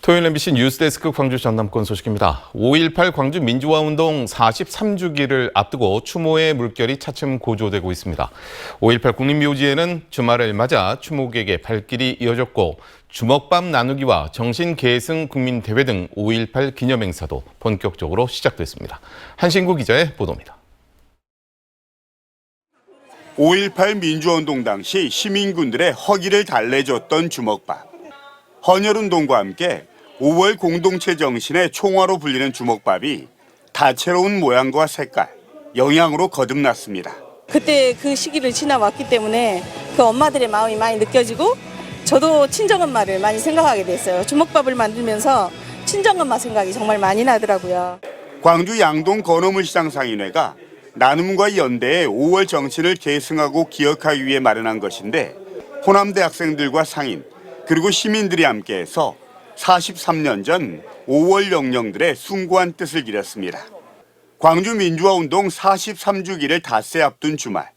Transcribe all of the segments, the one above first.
토요일 MBC 뉴스데스크 광주 전남권 소식입니다. 5.18 광주 민주화운동 43주기를 앞두고 추모의 물결이 차츰 고조되고 있습니다. 5.18 국립묘지에는 주말을 맞아 추모객의 발길이 이어졌고 주먹밥 나누기와 정신계승 국민대회 등 5.18 기념행사도 본격적으로 시작됐습니다. 한신구 기자의 보도입니다. 5.18 민주화운동 당시 시민군들의 허기를 달래줬던 주먹밥. 헌혈운동과 함께 5월 공동체 정신의 총화로 불리는 주먹밥이 다채로운 모양과 색깔, 영양으로 거듭났습니다. 그때 그 시기를 지나왔기 때문에 그 엄마들의 마음이 많이 느껴지고 저도 친정엄마를 많이 생각하게 됐어요. 주먹밥을 만들면서 친정엄마 생각이 정말 많이 나더라고요. 광주 양동 건어물시장 상인회가 나눔과 연대의 5월 정신을 계승하고 기억하기 위해 마련한 것인데 호남대 학생들과 상인 그리고 시민들이 함께해서 43년 전 5월 영령들의 숭고한 뜻을 기렸습니다. 광주 민주화운동 43주기를 닷새 앞둔 주말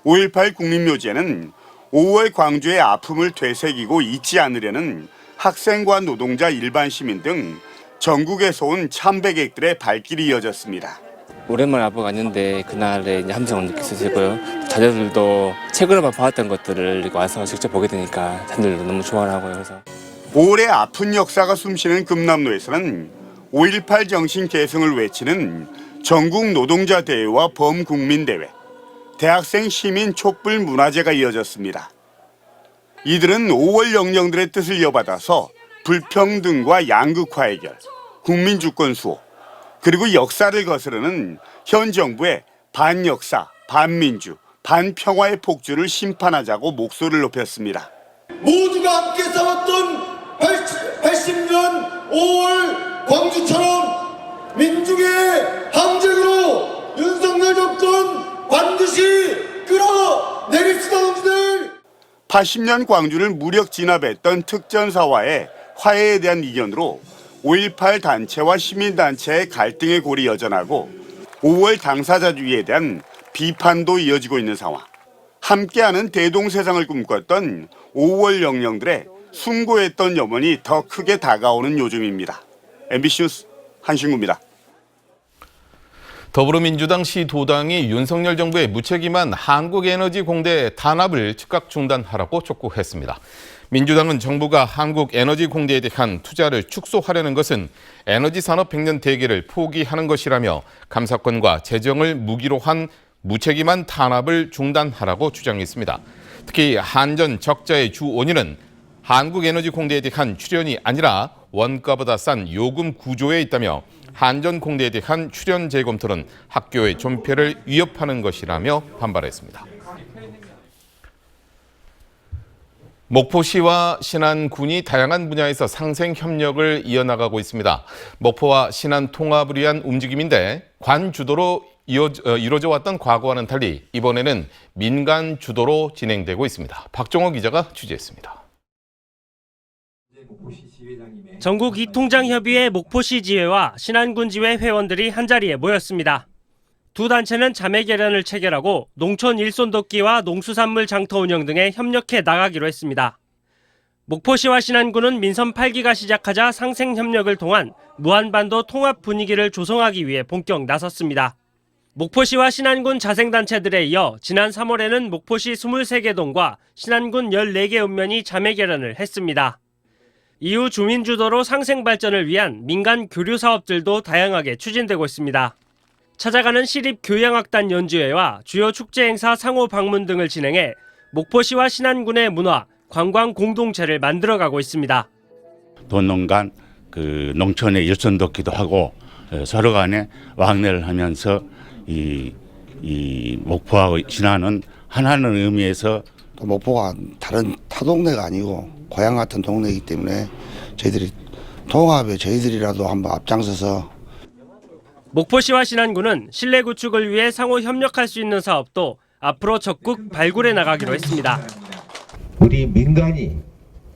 5.18 국립묘지에는 5월 광주의 아픔을 되새기고 잊지 않으려는 학생과 노동자, 일반 시민 등 전국에서 온 참배객들의 발길이 이어졌습니다. 오랜만에 아빠가 왔는데 그날의 함성을 느낄 수 있고요. 자녀들도 책으로만 봐왔던 것들을 와서 직접 보게 되니까 자녀들도 너무 좋아하고요. 그래서 5월의 아픈 역사가 숨쉬는 금남로에서는 5.18 정신 계승을 외치는 전국 노동자 대회와 범국민 대회, 대학생 시민 촛불 문화제가 이어졌습니다. 이들은 5월 영령들의 뜻을 이어받아서 불평등과 양극화 해결, 국민 주권 수호, 그리고 역사를 거스르는 현 정부의 반역사, 반민주, 반평화의 폭주를 심판하자고 목소리를 높였습니다. 모두가 함께 싸웠던 80년 5월 광주처럼 민중의 항쟁으로 윤석열 정권 반드시 끌어내립시다. 80년 광주를 무력 진압했던 특전사와의 화해에 대한 이견으로 5.18 단체와 시민단체의 갈등의 골이 여전하고 5월 당사자주의에 대한 비판도 이어지고 있는 상황. 함께하는 대동세상을 꿈꿨던 5월 영령들의 숭고했던 염원이 더 크게 다가오는 요즘입니다. MBC 뉴스 한신구입니다. 더불어민주당 시도당이 윤석열 정부의 무책임한 한국에너지공대 탄압을 즉각 중단하라고 촉구했습니다. 민주당은 정부가 한국에너지공대에 대한 투자를 축소하려는 것은 에너지산업 100년 대계를 포기하는 것이라며 감사권과 재정을 무기로 한 무책임한 탄압을 중단하라고 주장했습니다. 특히 한전 적자의 주 원인은 한국에너지공대에 대한 출연이 아니라 원가보다 싼 요금 구조에 있다며 한전 공대에 대한 출연 재검토는 학교의 존폐를 위협하는 것이라며 반발했습니다. 목포시와 신안군이 다양한 분야에서 상생 협력을 이어나가고 있습니다. 목포와 신안 통합을 위한 움직임인데 관 주도로 이루어져 왔던 과거와는 달리 이번에는 민간 주도로 진행되고 있습니다. 박종호 기자가 취재했습니다. 전국 이통장협의회 목포시 지회와 신안군 지회 회원들이 한자리에 모였습니다. 두 단체는 자매 결연을 체결하고 농촌 일손돕기와 농수산물 장터 운영 등에 협력해 나가기로 했습니다. 목포시와 신안군은 민선 8기가 시작하자 상생 협력을 통한 무한반도 통합 분위기를 조성하기 위해 본격 나섰습니다. 목포시와 신안군 자생단체들에 이어 지난 3월에는 목포시 23개 동과 신안군 14개 읍면이 자매 결연을 했습니다. 이후 주민 주도로 상생 발전을 위한 민간 교류 사업들도 다양하게 추진되고 있습니다. 찾아가는 시립교양악단 연주회와 주요 축제 행사 상호 방문 등을 진행해 목포시와 신안군의 문화, 관광 공동체를 만들어가고 있습니다. 도농 간 농촌의 일손돕기도 하고 서로 간에 왕래를 하면서 이 목포하고 신안은 하나는 의미에서 또 목포가 다른 타 동네가 아니고 고향 같은 동네이기 때문에 저희들이 통합에 저희들이라도 한번 앞장서서 목포시와 신안군은 실내 구축을 위해 상호 협력할 수 있는 사업도 앞으로 적극 발굴해 나가기로 했습니다. 우리 민간이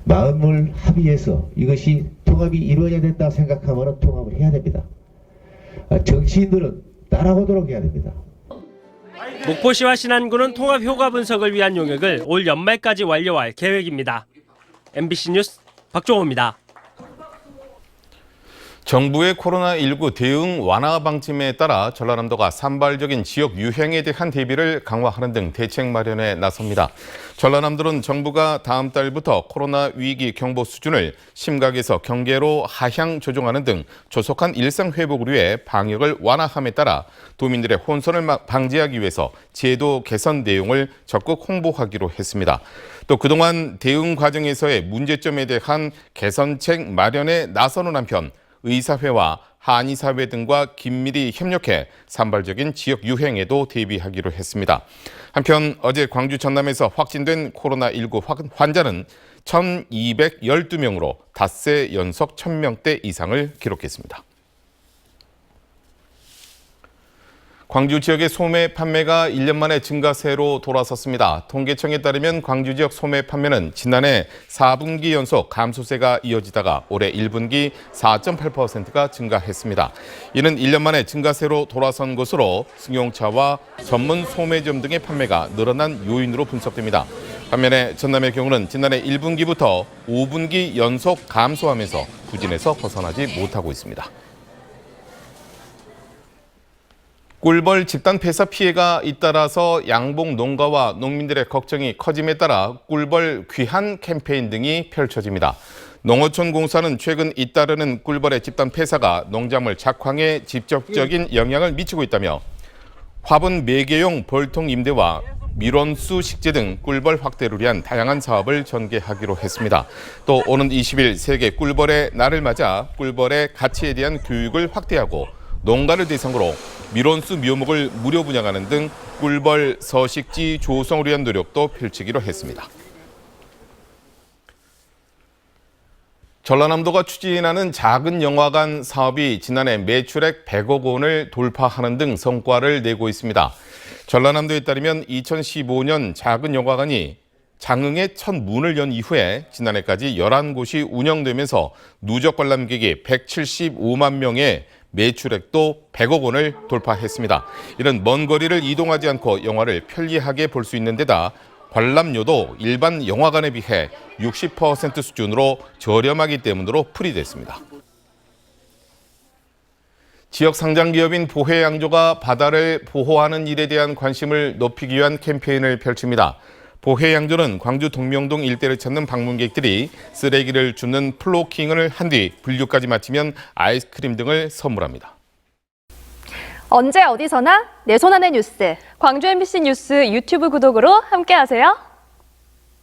마음을 합의해서 이것이 통합이 이루어져야 된다 생각하면 통합을 해야 됩니다. 정치인들은 따라오도록 해야 됩니다. 목포시와 신안군은 통합 효과 분석을 위한 용역을 올 연말까지 완료할 계획입니다. MBC 뉴스 박종호입니다. 정부의 코로나19 대응 완화 방침에 따라 전라남도가 산발적인 지역 유행에 대한 대비를 강화하는 등 대책 마련에 나섭니다. 전라남도는 정부가 다음 달부터 코로나 위기 경보 수준을 심각에서 경계로 하향 조정하는 등 조속한 일상 회복을 위해 방역을 완화함에 따라 도민들의 혼선을 방지하기 위해서 제도 개선 내용을 적극 홍보하기로 했습니다. 또 그동안 대응 과정에서의 문제점에 대한 개선책 마련에 나서는 한편 의사회와 한의사회 등과 긴밀히 협력해 산발적인 지역 유행에도 대비하기로 했습니다. 한편 어제 광주 전남에서 확진된 코로나19 환자는 1,212명으로 닷새 연속 1,000명대 이상을 기록했습니다. 광주 지역의 소매 판매가 1년 만에 증가세로 돌아섰습니다. 통계청에 따르면 광주 지역 소매 판매는 지난해 4분기 연속 감소세가 이어지다가 올해 1분기 4.8%가 증가했습니다. 이는 1년 만에 증가세로 돌아선 것으로 승용차와 전문 소매점 등의 판매가 늘어난 요인으로 분석됩니다. 반면에 전남의 경우는 지난해 1분기부터 5분기 연속 감소하면서 부진에서 벗어나지 못하고 있습니다. 꿀벌 집단 폐사 피해가 잇따라서 양봉 농가와 농민들의 걱정이 커짐에 따라 꿀벌 귀한 캠페인 등이 펼쳐집니다. 농어촌공사는 최근 잇따르는 꿀벌의 집단 폐사가 농작물 작황에 직접적인 영향을 미치고 있다며 화분 매개용 벌통 임대와 밀원수 식재 등 꿀벌 확대를 위한 다양한 사업을 전개하기로 했습니다. 또 오는 20일 세계 꿀벌의 날을 맞아 꿀벌의 가치에 대한 교육을 확대하고 농가를 대상으로 밀원수 묘목을 무료 분양하는 등 꿀벌 서식지 조성을 위한 노력도 펼치기로 했습니다. 전라남도가 추진하는 작은 영화관 사업이 지난해 매출액 100억 원을 돌파하는 등 성과를 내고 있습니다. 전라남도에 따르면 2015년 작은 영화관이 장흥에 첫 문을 연 이후에 지난해까지 11곳이 운영되면서 누적 관람객이 175만 명의 매출액도 100억 원을 돌파했습니다. 이런 먼 거리를 이동하지 않고 영화를 편리하게 볼 수 있는 데다 관람료도 일반 영화관에 비해 60% 수준으로 저렴하기 때문으로 풀이됐습니다. 지역 상장기업인 보혜양조가 바다를 보호하는 일에 대한 관심을 높이기 위한 캠페인을 펼칩니다. 보혜양조는 광주 동명동 일대를 찾는 방문객들이 쓰레기를 줍는 플로킹을 한 뒤 분류까지 마치면 아이스크림 등을 선물합니다. 언제 어디서나 내 손 안의 뉴스. 광주 MBC 뉴스 유튜브 구독으로 함께하세요.